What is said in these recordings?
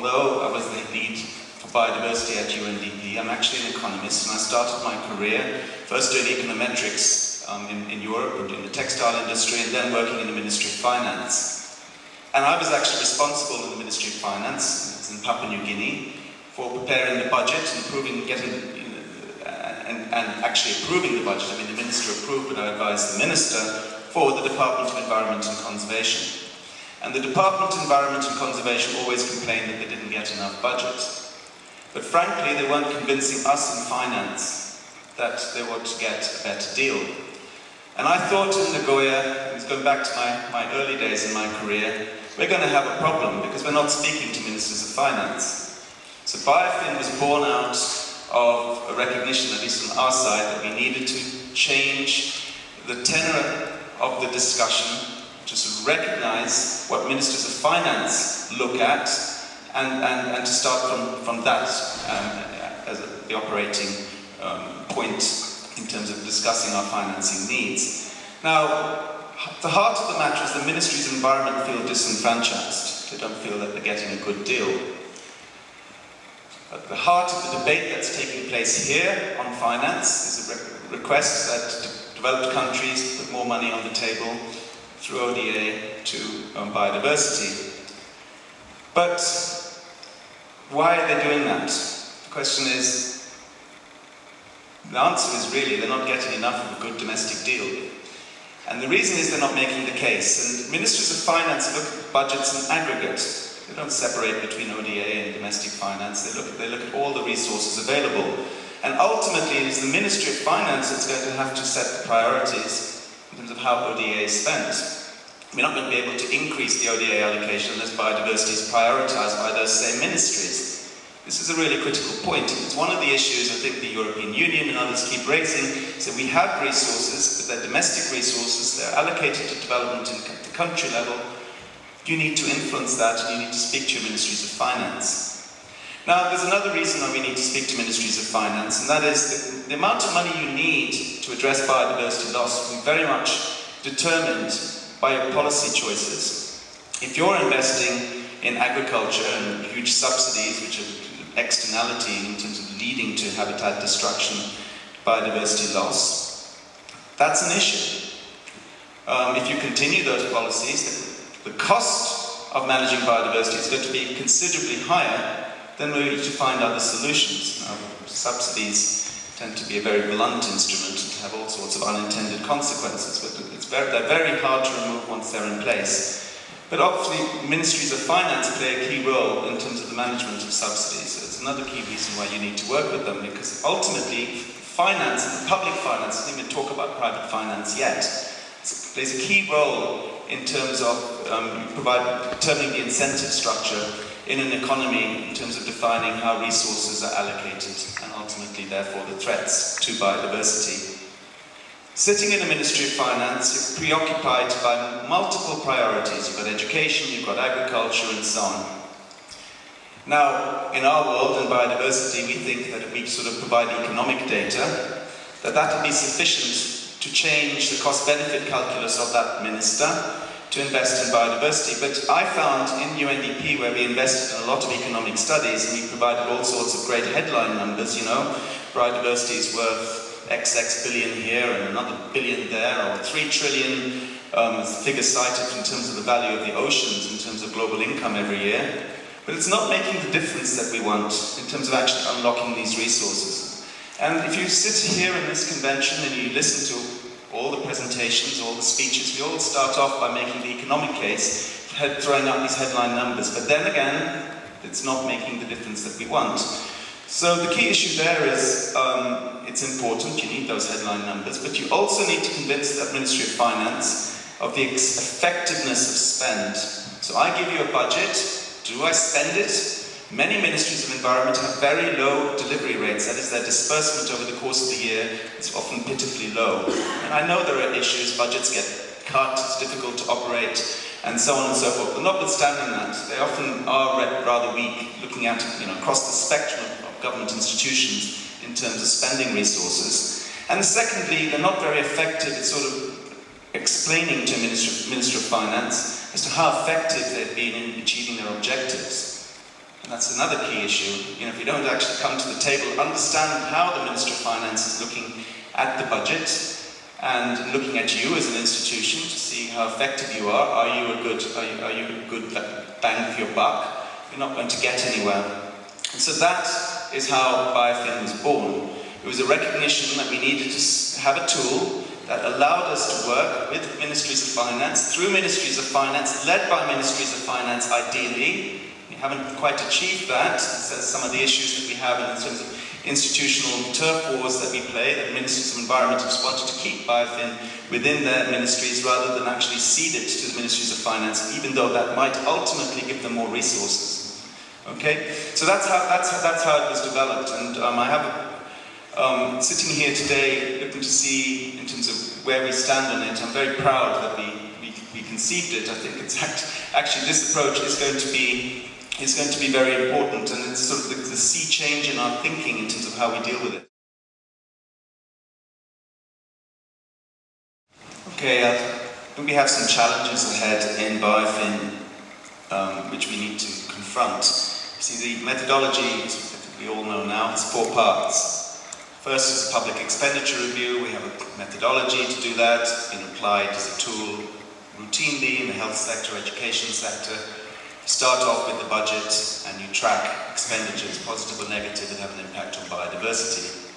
although I was the lead for biodiversity at UNDP, I'm actually an economist, and I started my career first doing econometrics in Europe and in the textile industry, and then working in the Ministry of Finance. And I was actually responsible in the Ministry of Finance, it's in Papua New Guinea, for preparing the budget and actually approving the budget. I mean, the minister approved, but I advised the minister for the Department of Environment and Conservation. And the Department of Environment and Conservation always complained that they didn't get enough budget. But frankly, they weren't convincing us in finance that they were to get a better deal. And I thought in Nagoya, it's going back to my early days in my career, we're going to have a problem because we're not speaking to ministers of finance. So BIOFIN was born out of a recognition, at least on our side, that we needed to change the tenor of the discussion to sort of recognize what ministers of finance look at and to start from that as the operating point in terms of discussing our financing needs. Now, the heart of the matter is the ministries of environment feel disenfranchised. They don't feel that they're getting a good deal. At the heart of the debate that's taking place here on finance is a request that developed countries put more money on the table through ODA to biodiversity. But why are they doing that? The question is, the answer is really they're not getting enough of a good domestic deal. And the reason is they're not making the case. And ministers of finance look at budgets in aggregate. They don't separate between ODA and domestic finance. They look at all the resources available. And ultimately, it is the Ministry of Finance that's going to have to set the priorities in terms of how ODA is spent. We're not going to be able to increase the ODA allocation unless biodiversity is prioritized by those same ministries. This is a really critical point. It's one of the issues I think the European Union and others keep raising. So we have resources, but they're domestic resources. They're allocated to development at the country level. You need to influence that, and you need to speak to your ministries of finance. Now, there's another reason why we need to speak to ministries of finance, and that is the amount of money you need to address biodiversity loss will be very much determined by your policy choices. If you're investing in agriculture and huge subsidies, which are externality in terms of leading to habitat destruction, biodiversity loss, that's an issue. If you continue those policies, the cost of managing biodiversity is going to be considerably higher, then we need to find other solutions. Now, subsidies tend to be a very blunt instrument and have all sorts of unintended consequences, but they're very hard to remove once they're in place. But obviously, ministries of finance play a key role in terms of the management of subsidies. So it's another key reason why you need to work with them, because ultimately, finance, and public finance, I didn't even talk about private finance yet, plays a key role in terms of determining the incentive structure in an economy in terms of defining how resources are allocated and ultimately, therefore, the threats to biodiversity. Sitting in a Ministry of Finance, you're preoccupied by multiple priorities. You've got education, you've got agriculture, and so on. Now, in our world in biodiversity, we think that if we sort of provide economic data, that will be sufficient to change the cost-benefit calculus of that minister to invest in biodiversity. But I found in UNDP, where we invested in a lot of economic studies, and we provided all sorts of great headline numbers, you know, biodiversity is worth XX billion here and another billion there, or 3 trillion, as the figure cited in terms of the value of the oceans in terms of global income every year. But it's not making the difference that we want in terms of actually unlocking these resources. And if you sit here in this convention and you listen to all the presentations, all the speeches, we all start off by making the economic case, throwing out these headline numbers. But then again, it's not making the difference that we want. So the key issue there is, it's important, you need those headline numbers, but you also need to convince that Ministry of Finance of the effectiveness of spend. So I give you a budget, do I spend it? Many ministries of environment have very low delivery rates, that is, their disbursement over the course of the year is often pitifully low. And I know there are issues, budgets get cut, it's difficult to operate, and so on and so forth. But notwithstanding that, they often are rather weak, looking at across the spectrum of government institutions in terms of spending resources. And secondly, they're not very effective at sort of explaining to a Minister of Finance as to how effective they've been in achieving their objectives. And that's another key issue. You know, if you don't actually come to the table, understand how the Minister of Finance is looking at the budget and looking at you as an institution to see how effective you are. Are you a good bang for your buck? You're not going to get anywhere. And so that is how BIOFIN was born. It was a recognition that we needed to have a tool that allowed us to work with ministries of finance, through ministries of finance, led by ministries of finance ideally. We haven't quite achieved that. That's some of the issues that we have in terms of institutional turf wars that we play, that ministries of environment have wanted to keep BIOFIN within their ministries rather than actually cede it to the ministries of finance, even though that might ultimately give them more resources. Okay, so that's how it was developed, and I have sitting here today looking to see in terms of where we stand on it. I'm very proud that we conceived it. I think it's actually this approach is going to be very important, and it's sort of the sea change in our thinking in terms of how we deal with it. Okay, I think we have some challenges ahead in BIOFIN which we need to confront. You see, the methodology, as we all know now, has 4 parts. First is a public expenditure review. We have a methodology to do that. It's been applied as a tool routinely in the health sector, education sector. You start off with the budget and you track expenditures, positive or negative, that have an impact on biodiversity.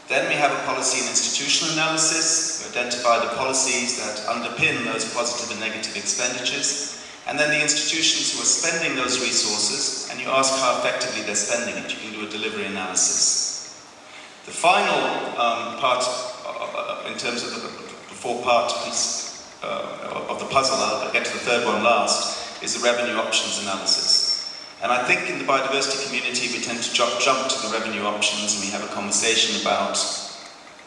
Then we have a policy and institutional analysis. We identify the policies that underpin those positive and negative expenditures. And then the institutions who are spending those resources, and you ask how effectively they're spending it. You can do a delivery analysis. The final part, in terms of the 4-part piece of the puzzle, I'll get to the 3rd one last, is the revenue options analysis. And I think in the biodiversity community we tend to jump to the revenue options, and we have a conversation about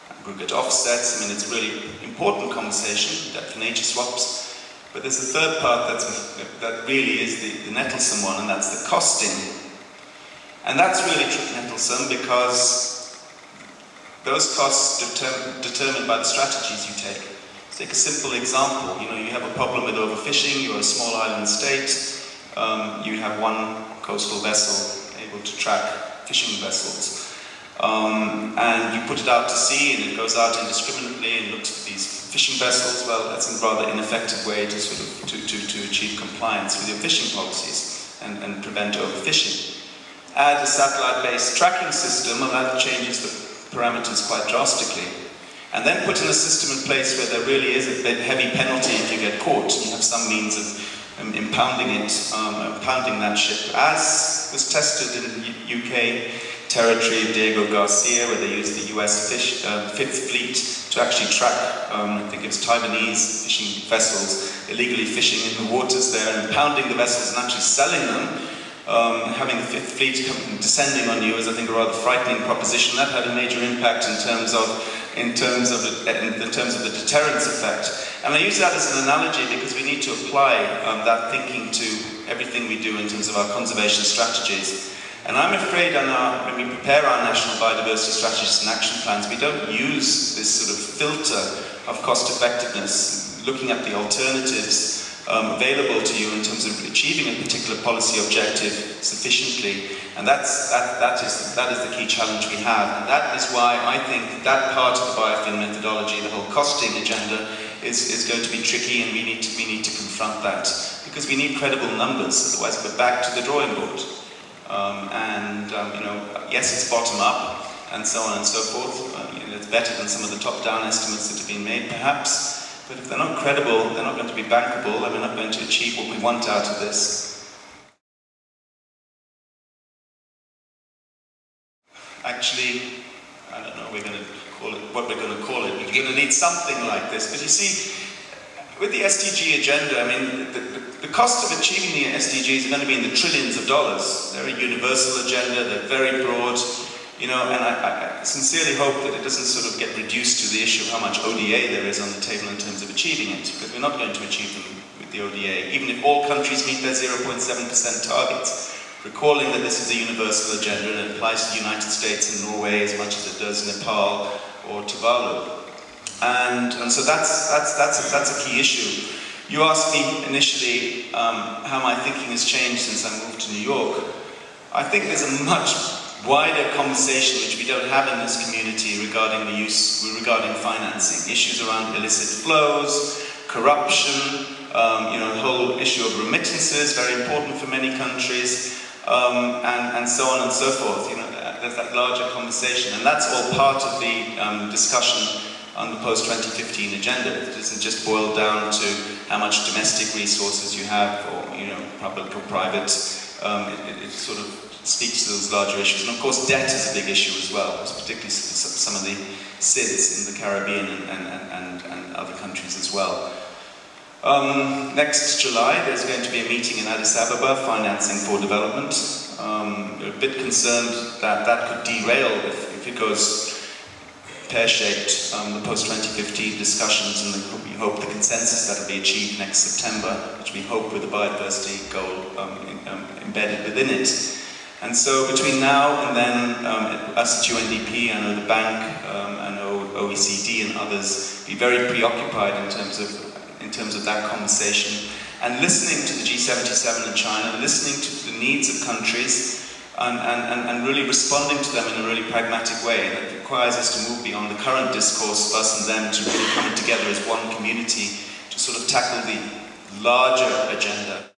aggregate offsets. I mean, it's a really important conversation, depth and nature swaps. But there's a 3rd part that really is the nettlesome one, and that's the costing. And that's really nettlesome because those costs determined by the strategies you take. Let's take a simple example. You know, you have a problem with overfishing. You're a small island state. You have one coastal vessel able to track fishing vessels, and you put it out to sea, and it goes out indiscriminately and looks at these fishing vessels. Well, that's a rather ineffective way to sort of to achieve compliance with your fishing policies and prevent overfishing. Add a satellite-based tracking system, and that changes the parameters quite drastically. And then put in a system in place where there really is a heavy penalty if you get caught. You have some means of impounding that ship, as was tested in UK territory of Diego Garcia, where they used the US Fifth Fleet to actually track, I think it was Taiwanese fishing vessels, illegally fishing in the waters there, and impounding the vessels and actually selling them. Having the Fifth Fleet descending on you is, I think, a rather frightening proposition. That had a major impact in terms of the deterrence effect. And I use that as an analogy because we need to apply that thinking to everything we do in terms of our conservation strategies. And I'm afraid when we prepare our national biodiversity strategies and action plans, we don't use this sort of filter of cost effectiveness, looking at the alternatives available to you in terms of achieving a particular policy objective sufficiently. And that is the key challenge we have. And that is why I think that part of the BIOFIN methodology, the whole costing agenda, is going to be tricky, and we need to confront that. Because we need credible numbers, otherwise we're back to the drawing board. You know, yes, it's bottom up, and so on and so forth. You know, it's better than some of the top-down estimates that have been made, perhaps. But if they're not credible, they're not going to be bankable, and we're not going to achieve what we want out of this. Actually, I don't know what we're going to call it. We're going to need something like this. But you see, with the SDG agenda, I mean, the cost of achieving the SDGs are going to be in the trillions of dollars. They're a universal agenda, they're very broad, you know, and I sincerely hope that it doesn't sort of get reduced to the issue of how much ODA there is on the table in terms of achieving it, because we're not going to achieve them with the ODA, even if all countries meet their 0.7% targets. Recalling that this is a universal agenda and it applies to the United States and Norway as much as it does Nepal or Tuvalu. And so that's a key issue. You asked me initially how my thinking has changed since I moved to New York. I think there's a much wider conversation which we don't have in this community regarding regarding financing. Issues around illicit flows, corruption, the whole issue of remittances, very important for many countries, and so on and so forth. There's that larger conversation, and that's all part of the discussion on the post-2015 agenda. It doesn't just boil down to how much domestic resources you have, or public or private. It sort of speaks to those larger issues. And of course, debt is a big issue as well, particularly some of the SIDS in the Caribbean and other countries as well. Next July, there's going to be a meeting in Addis Ababa, Financing for Development. We're a bit concerned that that could derail if it goes pear-shaped, the post-2015 discussions, and we hope the consensus that will be achieved next September, which we hope with the biodiversity goal embedded within it. And so between now and then, us at UNDP, I know the bank, I know OECD and others, be very preoccupied in terms of that conversation, and listening to the G77 in China, listening to the needs of countries, and really responding to them in a really pragmatic way. And it requires us to move beyond the current discourse of us and them, to really come together as one community to sort of tackle the larger agenda.